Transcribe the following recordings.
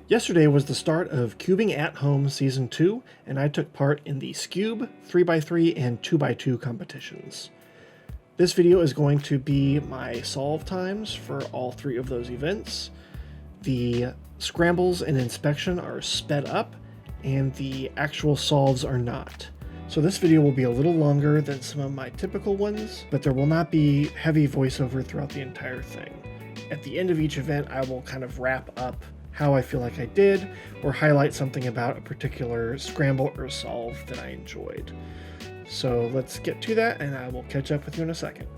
Yesterday was the start of Cubing at Home Season 2, and I took part in the Skewb 3x3 and 2x2 competitions. This video is going to be my solve times for all three of those events. The scrambles and inspection are sped up, and the actual solves are not. So this video will be a little longer than some of my typical ones, but there will not be heavy voiceover throughout the entire thing. At the end of each event, I will kind of wrap up how I feel like I did, or highlight something about a particular scramble or solve that I enjoyed. So let's get to that, and I will catch up with you in a second.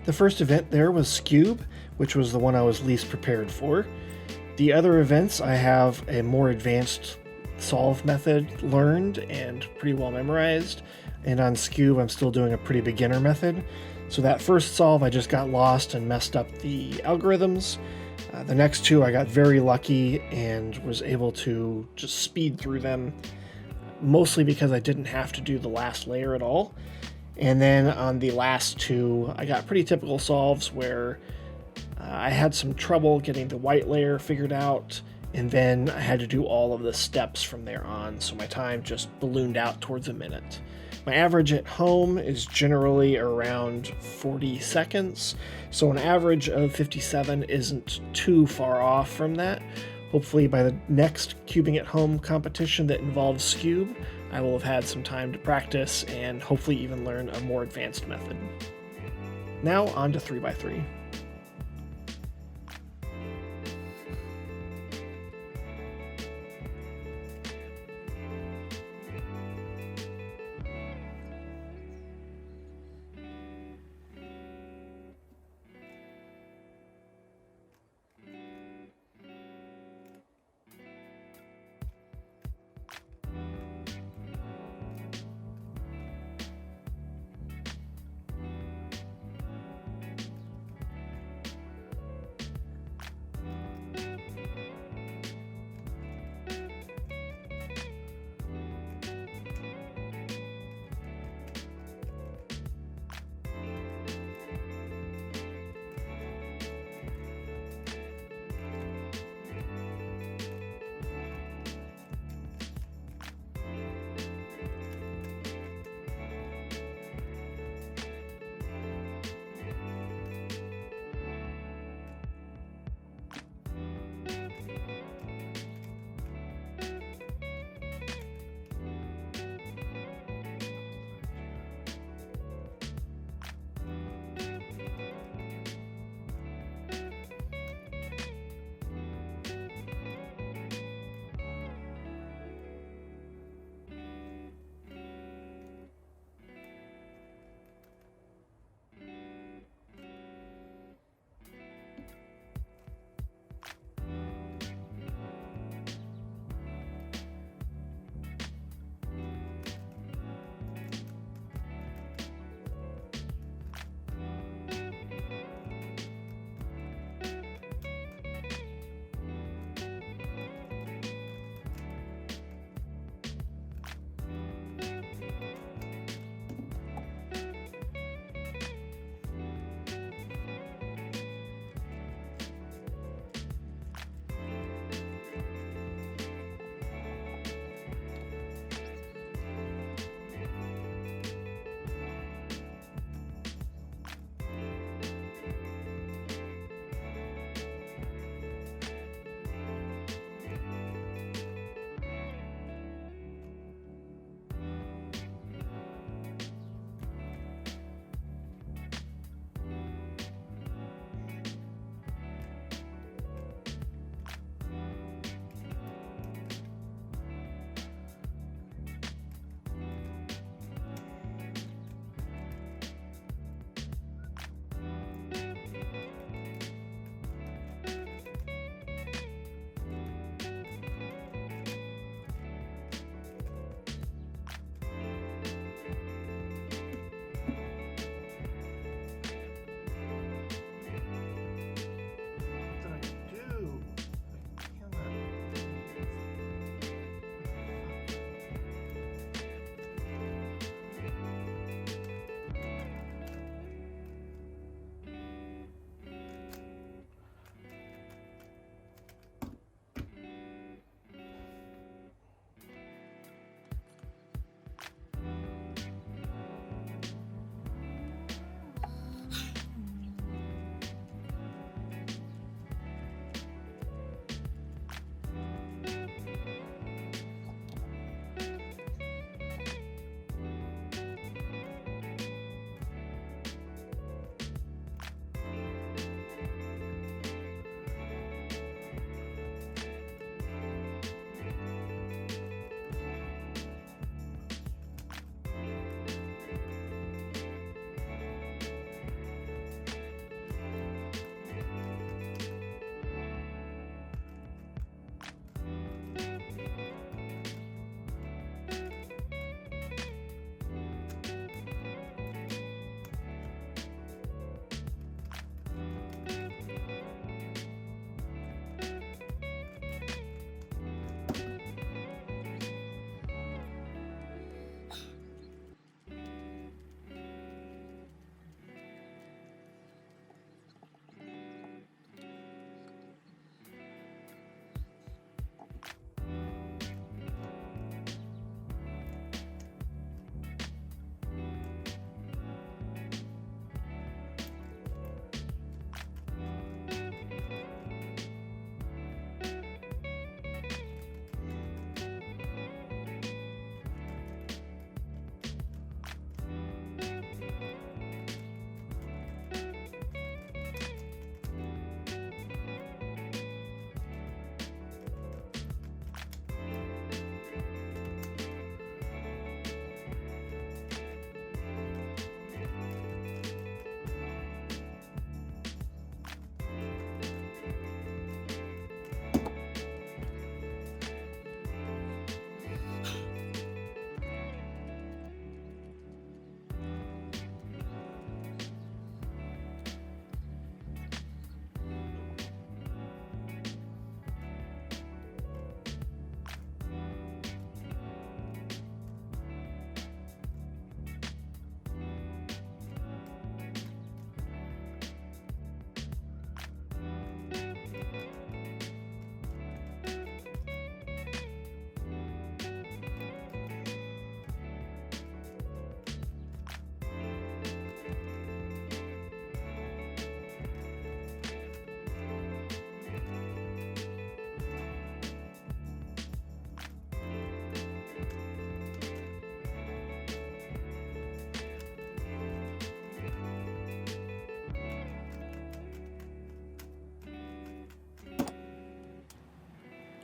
The first event there was Skewb, which was the one I was least prepared for. The other events, I have a more advanced solve method learned and pretty well memorized, and on Skewb I'm still doing a pretty beginner method. So that first solve I just got lost and messed up the algorithms. The next two I got very lucky and was able to just speed through them, mostly because I didn't have to do the last layer at all. And then on the last two, I got pretty typical solves where I had some trouble getting the white layer figured out, and then I had to do all of the steps from there on, so my time just ballooned out towards a minute. My average at home is generally around 40 seconds, so an average of 57 isn't too far off from that. Hopefully by the next cubing at home competition that involves Skewb, I will have had some time to practice and hopefully even learn a more advanced method. Now on to 3x3.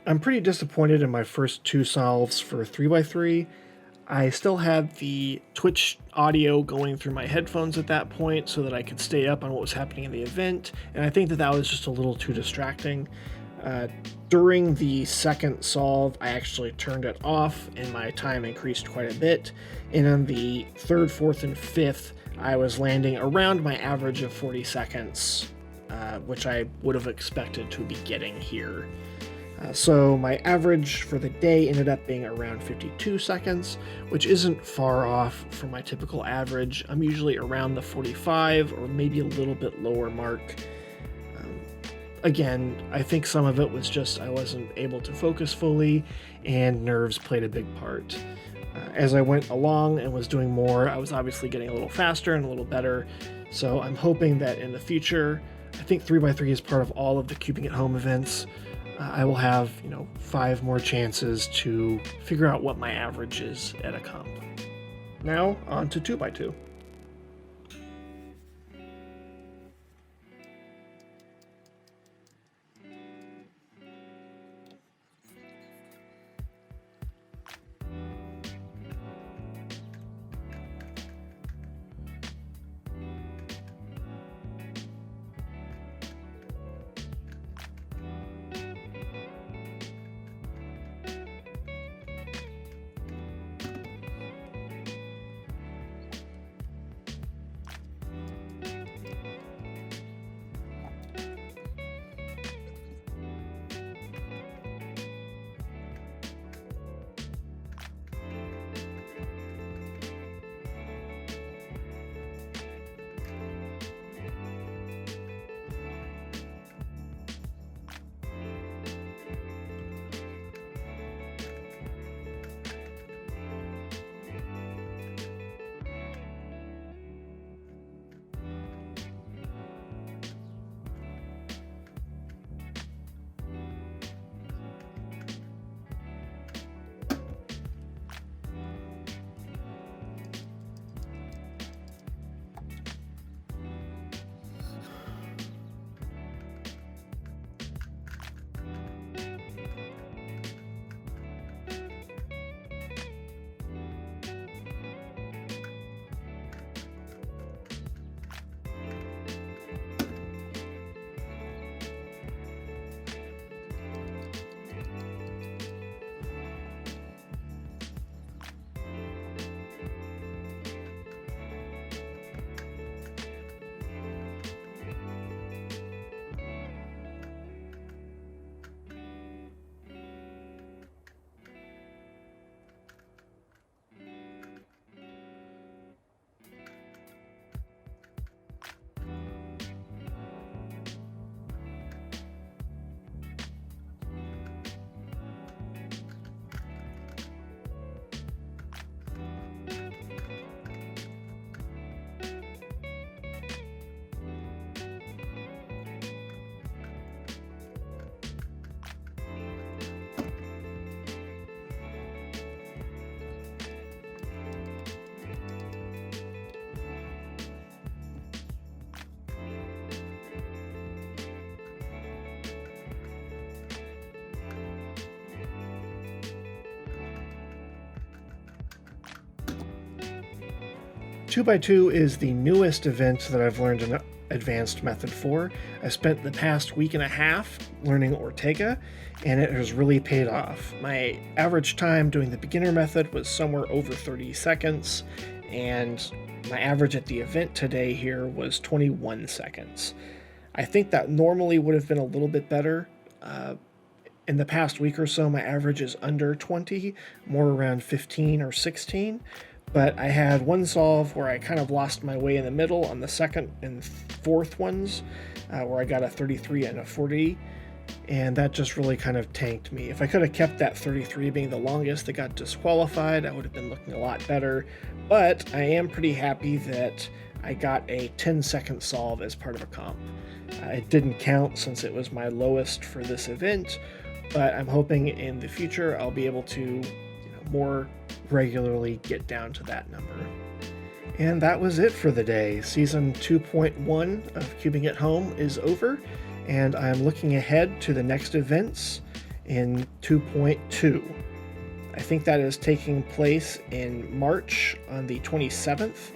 I'm pretty disappointed in my first two solves for 3x3. I still had the Twitch audio going through my headphones at that point so that I could stay up on what was happening in the event, and I think that that was just a little too distracting. During the second solve, I actually turned it off and my time increased quite a bit, and on the third, fourth, and fifth, I was landing around my average of 40 seconds, which I would have expected to be getting here. So my average for the day ended up being around 52 seconds, which isn't far off from my typical average. I'm usually around the 45 or maybe a little bit lower mark. Again, I think some of it was just I wasn't able to focus fully, and nerves played a big part. As I went along and was doing more, I was obviously getting a little faster and a little better, so I'm hoping that in the future, I think 3x3 is part of all of the Cubing at Home events. I will have, 5 more chances to figure out what my average is at a comp. Now, on to 2x2. 2x2 is the newest event that I've learned an advanced method for. I spent the past week and a half learning Ortega, and it has really paid off. My average time doing the beginner method was somewhere over 30 seconds, and my average at the event today here was 21 seconds. I think that normally would have been a little bit better. In the past week or so, my average is under 20, more around 15 or 16. But I had one solve where I kind of lost my way in the middle on the second and fourth ones, where I got a 33 and a 40, and that just really kind of tanked me. If I could have kept that 33 being the longest that got disqualified, I would have been looking a lot better. But I am pretty happy that I got a 10-second solve as part of a comp. It didn't count since it was my lowest for this event, but I'm hoping in the future I'll be able to more regularly get down to that number. And that was it for the day. Season 2.1 of Cubing at Home is over, and I'm looking ahead to the next events in 2.2. I think that is taking place in March on the 27th,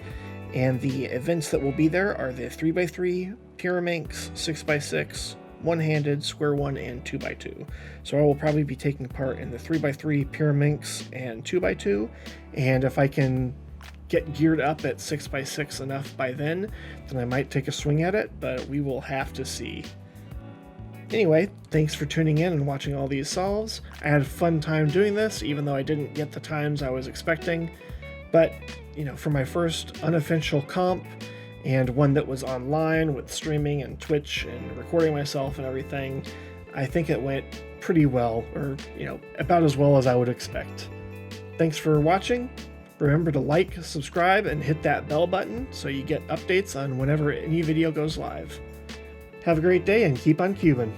and the events that will be there are the 3x3, Pyraminx, 6x6, one-handed, square one, and 2x2. So I will probably be taking part in the 3x3, Pyraminx, and 2x2, and if I can get geared up at 6x6 enough by then I might take a swing at it, but we will have to see. Anyway, thanks for tuning in and watching all these solves. I had a fun time doing this, even though I didn't get the times I was expecting. But, you know, for my first unofficial comp, and one that was online with streaming and Twitch and recording myself and everything, I think it went pretty well, or, you know, about as well as I would expect. Thanks for watching. Remember to like, subscribe, and hit that bell button so you get updates on whenever any video goes live. Have a great day and keep on cubing.